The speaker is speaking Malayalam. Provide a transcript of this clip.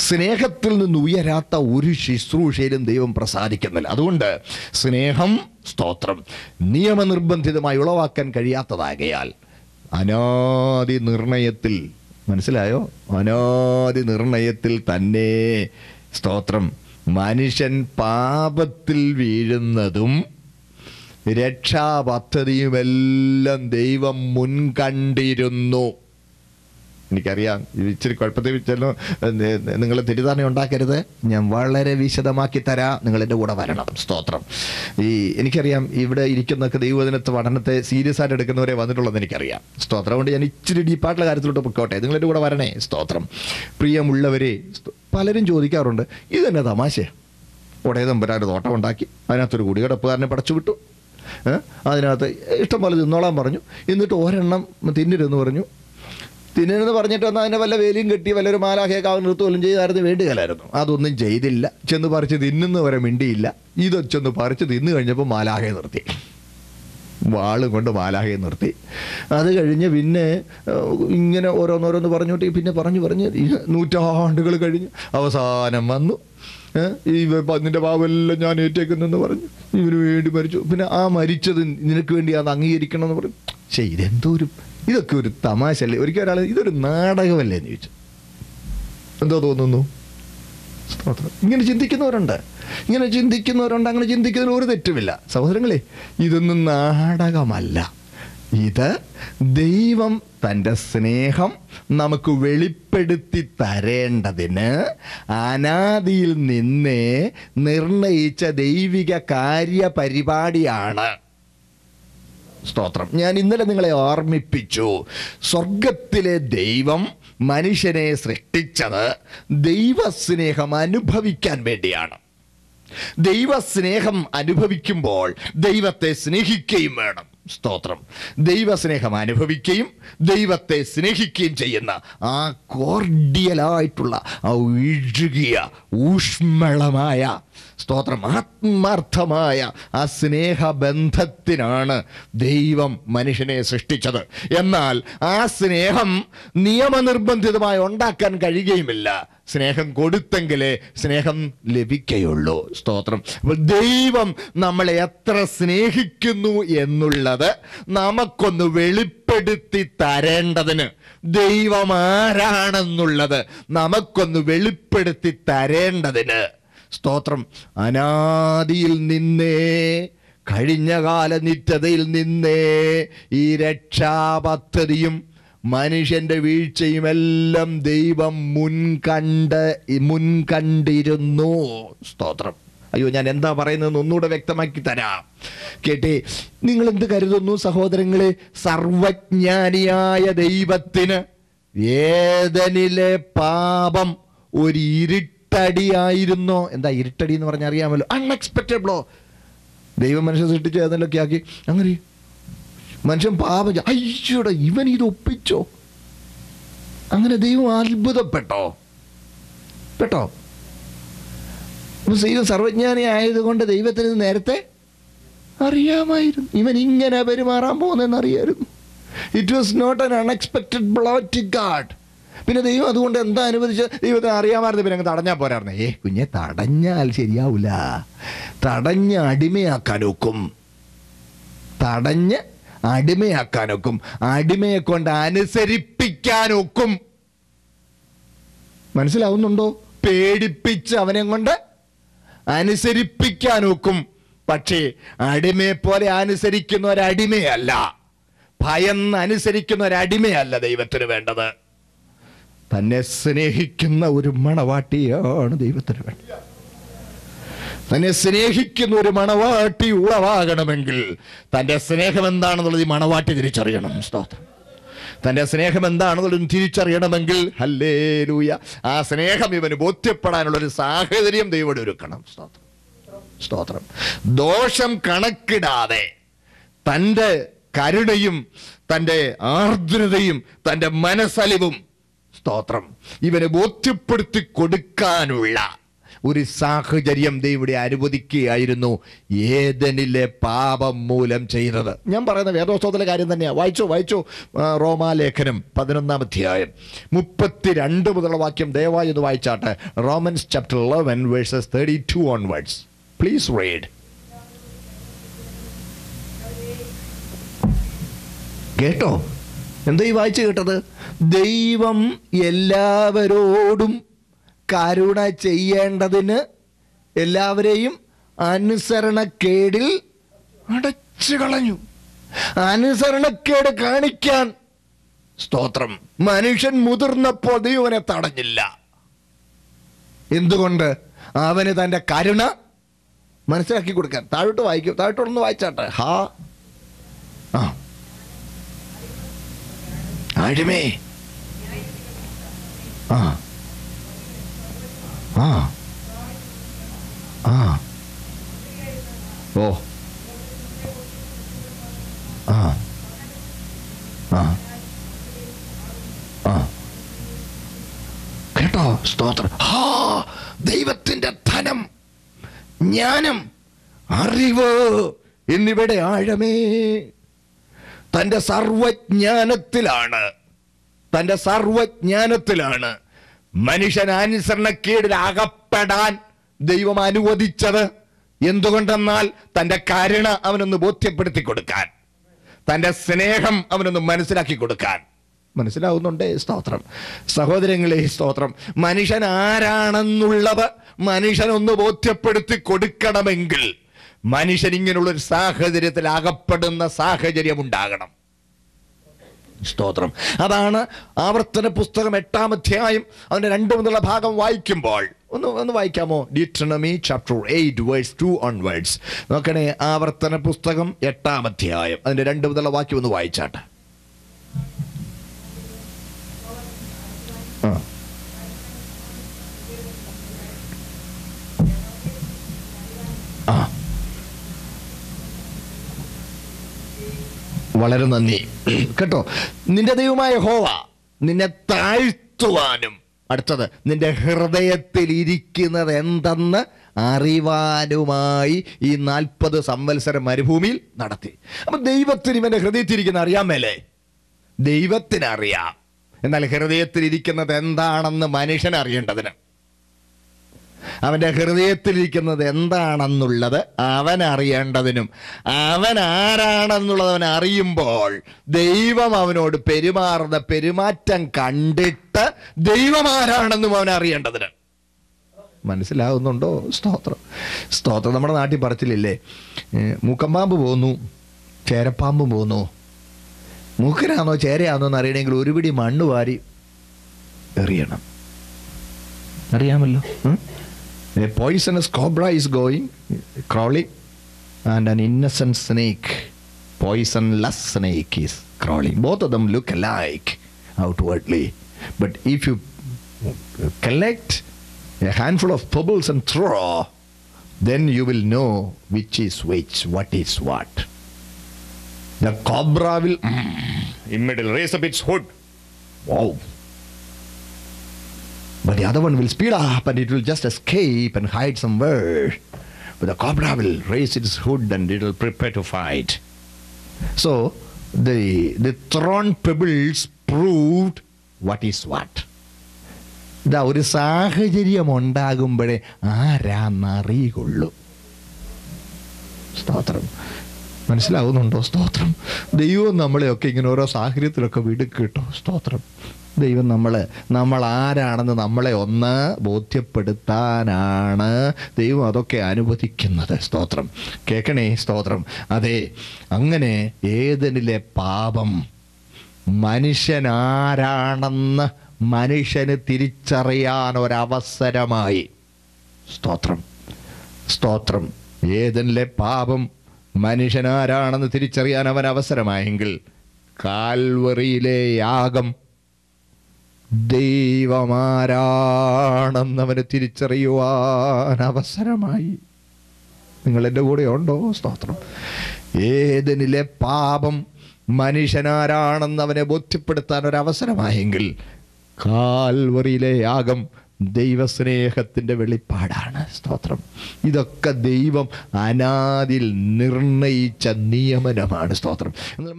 സ്നേഹത്തിൽ നിന്ന് ഉയരാത്ത ഒരു ശുശ്രൂഷയിലും ദൈവം പ്രസാദിക്കുന്നില്ല. അതുകൊണ്ട് സ്നേഹം, സ്തോത്രം, നിയമനിർബന്ധിതമായി ഉളവാക്കാൻ കഴിയാത്തതാകയാൽ അനാദി നിർണയത്തിൽ, മനസ്സിലായോ, അനാദി നിർണയത്തിൽ തന്നെ, സ്തോത്രം, മനുഷ്യൻ പാപത്തിൽ വീഴുന്നതും രക്ഷാപദ്ധതിയുമെല്ലാം ദൈവം മുൻകണ്ടിരുന്നു. എനിക്കറിയാം ഇച്ചിരി കുഴപ്പത്തിൽ ചെല്ലോ, നിങ്ങൾ തെറ്റിദ്ധാരണ ഉണ്ടാക്കരുത്, ഞാൻ വളരെ വിശദമാക്കി തരാം, നിങ്ങളെൻ്റെ കൂടെ വരണം. സ്തോത്രം. എനിക്കറിയാം ഇവിടെ ഇരിക്കുന്നൊക്കെ ദൈവവചനത്തെ പഠനത്തെ സീരിയസ് ആയിട്ട് എടുക്കുന്നവരെ വന്നിട്ടുള്ളതെന്ന് എനിക്കറിയാം. സ്തോത്രം. അതുകൊണ്ട് ഞാൻ ഇച്ചിരി ഡീപ്പായിട്ടുള്ള കാര്യത്തിലോട്ട് പൊക്കോട്ടെ, നിങ്ങളെൻ്റെ കൂടെ വരണേ. സ്തോത്രം. പ്രിയമുള്ളവരെ, പലരും ചോദിക്കാറുണ്ട്, ഇതെന്നെ തമാശ, ഉടയ തമ്പുരാൻ്റെ തോട്ടം ഉണ്ടാക്കി അതിനകത്തൊരു കുടികിടപ്പുകാരനെ പടച്ചു വിട്ടു, അതിനകത്ത് ഇഷ്ടംപോലെ തിന്നോളാൻ പറഞ്ഞു, എന്നിട്ട് ഒരെണ്ണം തിന്നരുതെന്ന് പറഞ്ഞു. തിന്നരുതെന്ന് പറഞ്ഞിട്ട് വന്നാൽ അതിനെ വല്ല വേലിയും കെട്ടി വല്ലൊരു മാലാഖയൊക്കെ അവൻ നിർത്തുകയും ചെയ്തായിരുന്നു വേണ്ടുകലായിരുന്നു. അതൊന്നും ചെയ്തില്ല. ചെന്ന് പറിച്ച് തിന്നുന്നവരെ മിണ്ടിയില്ല. ഇത് ചെന്ന് പറിച്ച് തിന്നു കഴിഞ്ഞപ്പോൾ മാലാഖയെ നിർത്തി, വാളും കൊണ്ട് മാലാഖയെ നിർത്തി. അത് കഴിഞ്ഞ് പിന്നെ ഇങ്ങനെ ഓരോന്നോരോന്ന് പറഞ്ഞോട്ട് പിന്നെ പറഞ്ഞ് നൂറ്റാണ്ടുകൾ കഴിഞ്ഞ് അവസാനം വന്നു, നിന്റെ പാവെല്ലാം ഞാൻ ഏറ്റേക്കുന്നെന്ന് പറഞ്ഞു, ഇവന് വേണ്ടി മരിച്ചു. പിന്നെ ആ മരിച്ചത് നിനക്ക് വേണ്ടി അത് അംഗീകരിക്കണം എന്ന് പറഞ്ഞു. പക്ഷേ ഇതൊക്കെ ഒരു തമാശ അല്ലേ? ഒരിക്കൽ ഒരാൾ ഇതൊരു നാടകമല്ലേ എന്ന് ചോദിച്ചു. എന്തോ തോന്നുന്നു? ഇങ്ങനെ ചിന്തിക്കുന്നവരുണ്ട്. അങ്ങനെ ചിന്തിക്കുന്നതിൽ ഒരു തെറ്റുമില്ല. സഹോദരങ്ങളെ, ഇതൊന്നും നാടകമല്ല. ഇത് ദൈവം തൻ്റെ സ്നേഹം നമുക്ക് വെളിപ്പെടുത്തി തരേണ്ടതിന് അനാദിയിൽ നിന്നേ നിർണയിച്ച ദൈവിക കാര്യപരിപാടിയാണ്. സ്തോത്രം. ഞാൻ ഇന്നലെ നിങ്ങളെ ഓർമ്മിപ്പിച്ചു, സ്വർഗത്തിലെ ദൈവം മനുഷ്യനെ സൃഷ്ടിച്ചത് ദൈവസ്നേഹം അനുഭവിക്കാൻ വേണ്ടിയാണ്. ദൈവസ്നേഹം അനുഭവിക്കുമ്പോൾ ദൈവത്തെ സ്നേഹിക്കുകയും വേണം. സ്തോത്രം. ദൈവസ്നേഹം അനുഭവിക്കുകയും ദൈവത്തെ സ്നേഹിക്കുകയും ചെയ്യുന്ന ആ കോർഡിയലായിട്ടുള്ള ആ ഒഴുകിയ ഊഷ്മളമായ, സ്തോത്രം, ആത്മാർത്ഥമായ ആ സ്നേഹബന്ധത്തിനാണ് ദൈവം മനുഷ്യനെ സൃഷ്ടിച്ചത്. എന്നാൽ ആ സ്നേഹം നിയമനിർബന്ധിതമായി ഉണ്ടാക്കാൻ കഴിയുകയുമില്ല. സ്നേഹം കൊടുത്തെങ്കിലേ സ്നേഹം ലഭിക്കുകയുള്ളൂ. സ്തോത്രം. അപ്പോൾ ദൈവം നമ്മളെ എത്ര സ്നേഹിക്കുന്നു എന്നുള്ളത് നമുക്കൊന്ന് വെളിപ്പെടുത്തി തരേണ്ടതിന്, ദൈവം ആരാണെന്നുള്ളത് നമുക്കൊന്ന് വെളിപ്പെടുത്തി തരേണ്ടതിന്, സ്തോത്രം, അനാദിയിൽ നിന്നേ, കഴിഞ്ഞകാല നിത്യതയിൽ നിന്നേ ഈ രക്ഷാപദ്ധതിയും മനുഷ്യൻ്റെ വീഴ്ചയും എല്ലാം ദൈവം മുൻകണ്ടിരുന്നു. സ്തോത്രം. അയ്യോ, ഞാൻ എന്താ പറയുന്നതെന്ന് ഒന്നുകൂടെ വ്യക്തമാക്കി തരാം, കേട്ടേ. നിങ്ങൾ എന്ത് കരുതുന്നു സഹോദരങ്ങളെ? സർവജ്ഞാനിയായ ദൈവത്തിന് ഏദനിലെ പാപം ഒരു ഇരുട്ടടിയായിരുന്നോ? എന്താ ഇരുട്ടടി എന്ന് പറഞ്ഞാൽ അറിയാമല്ലോ, അൺഎക്സ്പെക്റ്റഡ് ബ്ലോ. ദൈവം മനുഷ്യൻ സൃഷ്ടിച്ച് ഏതെങ്കിലുമൊക്കെ ആക്കി അങ്ങനെ മനുഷ്യൻ പാപം, അയ്യോടെ ഇവൻ ഇത് ഒപ്പിച്ചോ? അങ്ങനെ ദൈവം അത്ഭുതപ്പെട്ടോ? ദൈവം സർവജ്ഞാനി ആയതുകൊണ്ട് ദൈവത്തിന് നേരത്തെ അറിയാമായിരുന്നു ഇവൻ ഇങ്ങനെ പെരുമാറാൻ പോകുന്നതെന്ന് അറിയായിരുന്നു. It was not an unexpected blow to God. പിന്നെ ദൈവം അതുകൊണ്ട് എന്താ അനുവദിച്ച്? ദൈവത്തിന് അറിയാമായിരുന്നു. പിന്നെ അങ്ങ് തടഞ്ഞാൽ പോരായിരുന്നേ? കുഞ്ഞെ, തടഞ്ഞാൽ ശരിയാവില്ല. തടഞ്ഞ് അടിമയാക്കാനൊക്കും, അടിമയെ കൊണ്ട് അനുസരിപ്പിക്കാനൊക്കും. മനസ്സിലാവുന്നുണ്ടോ? പേടിപ്പിച്ച് അവനെ കൊണ്ട് അനുസരിപ്പിക്കാനൊക്കും. പക്ഷേ അടിമയെ പോലെ അനുസരിക്കുന്ന ഒരടിമയല്ല, ഭയന്ന് അനുസരിക്കുന്ന ഒരടിമയല്ല ദൈവത്തിന് വേണ്ടത്. തന്നെ സ്നേഹിക്കുന്ന ഒരു മണവാട്ടിയാണ് ദൈവത്തിന് വേണ്ടത്. തന്നെ സ്നേഹിക്കുന്ന ഒരു മണവാട്ടി ഉളവാകണമെങ്കിൽ തൻ്റെ സ്നേഹം എന്താണെന്നുള്ളത് ഈ മണവാട്ടി തിരിച്ചറിയണം. സ്തോത്രം. തൻ്റെ സ്നേഹം എന്താണെന്നുള്ളത് തിരിച്ചറിയണമെങ്കിൽ, ഹല്ലേലൂയ, ആ സ്നേഹം ഇവന് ബോധ്യപ്പെടാനുള്ളൊരു സാഹചര്യം ദൈവം ഒരുക്കണം. സ്തോത്രം. ദോഷം കണക്കിടാതെ തൻ്റെ കരുണയും തൻ്റെ ആർദ്രതയും തൻ്റെ മനസ്സലിവും, സ്തോത്രം, ഇവനെ ബോധ്യപ്പെടുത്തി കൊടുക്കാനുള്ള ഒരു സാഹചര്യം ദൈവം ഇവിടെ അനുവദിക്കുകയായിരുന്നു, ഏദനിലെ പാപം മൂലം ചെയ്തത്. ഞാൻ പറയുന്ന വേദോസ്തവത്തിലെ കാര്യം തന്നെയാണ്. വായിച്ചോ റോമാലേഖനം 11-ാം അധ്യായം 32 മുതലുള്ള വാക്യം ദയവായി ഒന്ന് വായിച്ചാട്ടെ. Romans chapter 11 verses 32 onwards. Please read. കേട്ടോ? എന്താ ഈ വായിച്ചു കേട്ടത്? ദൈവം എല്ലാവരോടും കരുണ ചെയ്യേണ്ടതിന് എല്ലാവരെയും അനുസരണക്കേടിൽ അടച്ചു കളഞ്ഞു. അനുസരണക്കേട് കാണിക്കാൻ, സ്തോത്രം, മനുഷ്യൻ മുതിർന്നപ്പോൾ ദൈവനെ തടഞ്ഞില്ല. എന്തുകൊണ്ട്? അവന് തൻ്റെ കരുണ മനസ്സിലാക്കി കൊടുക്കാൻ. താഴോട്ട് വായിക്കും, താഴോട്ടൊന്ന് വായിച്ചാട്ടെ. ആഴമേ, ഓ കേട്ടോ? സ്തോത്രം. ദൈവത്തിന്റെ ധനം, ജ്ഞാനം, അറിവ് എന്നിവയുടെ ആഴമേ തൻ്റെ സർവജ്ഞാനത്തിലാണ് മനുഷ്യൻ അനുസരണക്കേടിൽ അകപ്പെടാൻ ദൈവം അനുവദിച്ചത്. എന്തുകൊണ്ടെന്നാൽ തൻ്റെ കരുണ അവനൊന്ന് ബോധ്യപ്പെടുത്തി കൊടുക്കാൻ, തൻ്റെ സ്നേഹം അവനൊന്ന് മനസ്സിലാക്കി കൊടുക്കാൻ. മനസ്സിലാവുന്നുണ്ടേ? സ്തോത്രം. സഹോദരങ്ങളെ, സ്തോത്രം. മനുഷ്യൻ ആരാണെന്നുള്ളത് മനുഷ്യനൊന്ന് ബോധ്യപ്പെടുത്തി കൊടുക്കണമെങ്കിൽ മനുഷ്യൻ ഇങ്ങനെയുള്ളൊരു സാഹചര്യത്തിൽ അകപ്പെടുന്ന സാഹചര്യം ഉണ്ടാകണം. സ്തോത്രം. അതാണ് ആവർത്തന പുസ്തകം 8-ാം അധ്യായം അതിന്റെ 2 മുതലുള്ള ഭാഗം വായിക്കുമ്പോൾ ഒന്ന് വായിക്കാമോ? Deuteronomy chapter 8 verse 2 onwards. നോക്കണേ, ആവർത്തന പുസ്തകം 8-ാം അധ്യായം അതിന്റെ 2 മുതലുള്ള വാക്യം ഒന്ന് വായിച്ചാട്ടെ. വളരെ നന്ദി കേട്ടോ. നിന്റെ ദൈവമായ യഹോവ നിന്നെ താഴ്ത്തുവാനും, അടുത്തത്, നിന്റെ ഹൃദയത്തിൽ ഇരിക്കുന്നത് എന്തെന്ന് അറിവാനുമായി ഈ 40 സംവത്സരം മരുഭൂമിയിൽ നടത്തി. അപ്പൊ ദൈവത്തിന് ഇവന്റെ ഹൃദയത്തിരിക്കുന്ന അറിയാൻ മേലേ? ദൈവത്തിനറിയാം. എന്നാൽ ഹൃദയത്തിലിരിക്കുന്നത് എന്താണെന്ന് മനുഷ്യൻ അറിയേണ്ടതിന്, അവൻ്റെ ഹൃദയത്തിലിരിക്കുന്നത് എന്താണെന്നുള്ളത് അവൻ അറിയേണ്ടതിനും, അവൻ ആരാണെന്നുള്ളത് അവൻ അറിയുമ്പോൾ ദൈവം അവനോട് പെരുമാറുന്ന പെരുമാറ്റം കണ്ടിട്ട് ദൈവം ആരാണെന്നും അവൻ അറിയേണ്ടതിന്. മനസ്സിലാവുന്നുണ്ടോ? സ്തോത്രം. സ്തോത്രം. നമ്മുടെ നാട്ടിൽ പറച്ചിലില്ലേ, മൂക്കമ്പാമ്പ് പോന്നു, ചേരപ്പാമ്പും പോന്നു. മൂക്കനാണോ ചേരയാണോ എന്ന് അറിയണമെങ്കിൽ ഒരു പിടി മണ്ണ് വാരി എറിയണം. അറിയാമല്ലോ. A poisonous cobra is crawling, and an innocent snake, poisonless snake, is crawling. Both of them look alike outwardly. But if you collect a handful of pebbles and throw, then you will know which is which, what is what. The cobra will immediately raise up its hood. Wow. But the other one will speed up and it will just escape and hide somewhere. But the cobra will raise its hood and it will prepare to fight. So the thrown pebbles proved what is what. ഇതാ, ഒരു സാഹചര്യം ഉണ്ടാകുമ്പോഴേ ആരാന്നറിയുള്ളൂ. സ്തോത്രം. മനസ്സിലാവുന്നുണ്ടോ? സ്തോത്രം. ദൈവം നമ്മളെയൊക്കെ ഇങ്ങനെ ഓരോ സാഹചര്യത്തിലൊക്കെ വിടുക്കിട്ടോ. സ്തോത്രം. ദൈവം നമ്മൾ ആരാണെന്ന് നമ്മളെ ഒന്ന് ബോധ്യപ്പെടുത്താനാണ് ദൈവം അതൊക്കെ അനുവദിക്കുന്നത്. സ്തോത്രം. കേൾക്കണേ. സ്തോത്രം. അതെ, അങ്ങനെ ഏദനിലെ പാപം മനുഷ്യൻ ആരാണെന്ന് മനുഷ്യന് തിരിച്ചറിയാൻ ഒരവസരമായി. സ്തോത്രം. സ്തോത്രം. ഏദനിലെ പാപം മനുഷ്യനാരാണെന്ന് തിരിച്ചറിയാൻ അവൻ അവസരമായെങ്കിൽ കാൽവറിയിലെ യാഗം ദൈവമാരാണെന്നവന് തിരിച്ചറിയുവാൻ അവസരമായി. നിങ്ങൾ എൻ്റെ കൂടെ ഉണ്ടോ? സ്തോത്രം. ഏദനിലെ പാപം മനുഷ്യനാരാണെന്ന് അവനെ ബോധ്യപ്പെടുത്താൻ ഒരവസരമായെങ്കിൽ കാൽവറിയിലെ യാഗം ദൈവസ്നേഹത്തിൻ്റെ വെളിപ്പാടാണ്. സ്തോത്രം. ഇതൊക്കെ ദൈവം അനാദിയിൽ നിർണയിച്ച നിയമനമാണ്. സ്തോത്രം. എന്നാൽ